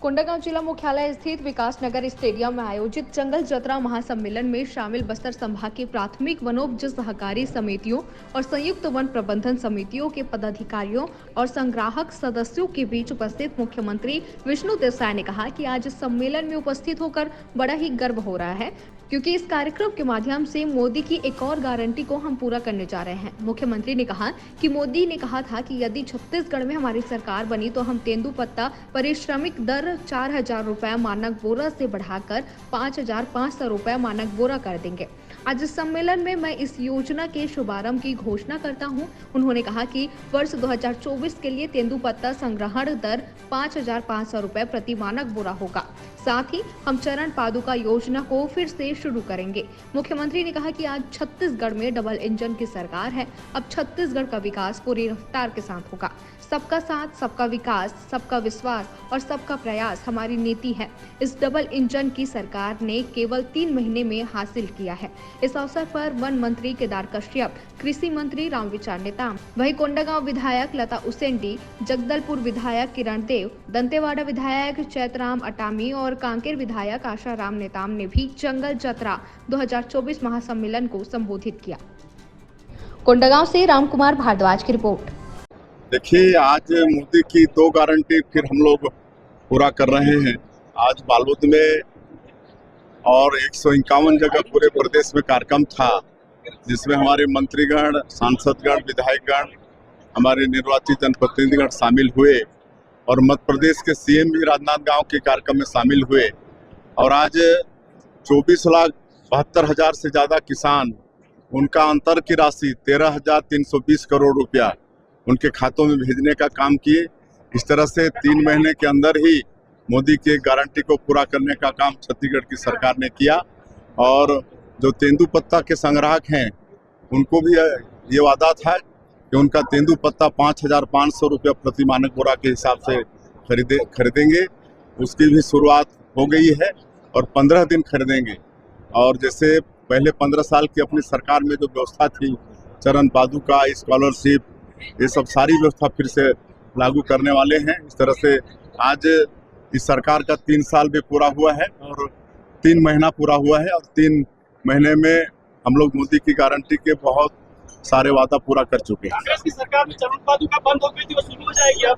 कोंडागांव जिला मुख्यालय स्थित विकास नगर स्टेडियम में आयोजित जंगल जतरा महासम्मेलन में शामिल बस्तर संभाग की प्राथमिक वनोपज सहकारी समितियों और संयुक्त वन प्रबंधन समितियों के पदाधिकारियों और संग्राहक सदस्यों के बीच उपस्थित मुख्यमंत्री विष्णु देसाई ने कहा कि आज इस सम्मेलन में उपस्थित होकर बड़ा ही गर्व हो रहा है, क्योंकि इस कार्यक्रम के माध्यम से मोदी की एक और गारंटी को हम पूरा करने जा रहे हैं। मुख्यमंत्री ने कहा कि मोदी ने कहा था कि यदि छत्तीसगढ़ में हमारी सरकार बनी तो हम तेंदुपत्ता पारिश्रमिक दर 4,000 रुपए मानक बोरा से बढ़ाकर 5,500 रुपए मानक बोरा कर देंगे। आज इस सम्मेलन में मैं इस योजना के शुभारंभ की घोषणा करता हूं। उन्होंने कहा कि वर्ष 2024 के लिए तेंदुपत्ता संग्रहण दर 5,500 रुपए प्रति मानक बोरा होगा। साथ ही हम चरण पादुका योजना को फिर से शुरू करेंगे। मुख्यमंत्री ने कहा कि आज छत्तीसगढ़ में डबल इंजन की सरकार है। अब छत्तीसगढ़ का विकास पूरी रफ्तार के साथ होगा। सबका साथ, सबका विकास, सबका विश्वास और सबका प्रयास हमारी नीति है। इस डबल इंजन की सरकार ने केवल 3 महीने में हासिल किया है। इस अवसर पर वन मंत्री केदार कश्यप, कृषि मंत्री रामविचार नेताम, वहीं कोंडागांव विधायक लता उसेंडी, जगदलपुर विधायक किरण देव, दंतेवाड़ा विधायक चैतराम अटामी और कांकेर विधायक आशाराम नेताम ने भी जंगल जतरा 2024 महासम्मेलन को संबोधित किया। कोंडागांव से रामकुमार भारद्वाज की रिपोर्ट। देखिए, आज मोदी की 2 गारंटी फिर हम लोग पूरा कर रहे हैं। आज बालोद में और 151 जगह पूरे प्रदेश में कार्यक्रम था, जिसमें हमारे मंत्रीगण, सांसदगण, विधायकगण, हमारे निर्वाचित जनप्रतिनिधिगण शामिल हुए और मध्य प्रदेश के सीएम भी राजनांदगांव के कार्यक्रम में शामिल हुए। और आज 24,72,000 से ज़्यादा किसान, उनका अंतर की राशि 13,320 करोड़ रुपया उनके खातों में भेजने का काम किए। इस तरह से 3 महीने के अंदर ही मोदी के गारंटी को पूरा करने का काम छत्तीसगढ़ की सरकार ने किया। और जो तेंदुपत्ता के संग्राहक हैं, उनको भी ये वादा था कि उनका तेंदुपत्ता 5,500 रुपया प्रति मानक बोरा के हिसाब से खरीदेंगे। उसकी भी शुरुआत हो गई है और 15 दिन खरीदेंगे। और जैसे पहले 15 साल की अपनी सरकार में जो व्यवस्था थी, चरण पादुका, स्कॉलरशिप, ये सब सारी व्यवस्था फिर से लागू करने वाले हैं। इस तरह से आज इस सरकार का 3 साल भी पूरा हुआ है और 3 महीना पूरा हुआ है। और 3 महीने में हम लोग मोदी की गारंटी के बहुत सारे वादा पूरा कर चुके हैं। कांग्रेस की सरकार में चरण पादुका बंद हो गई थी, वो शुरू हो जाएगी अब।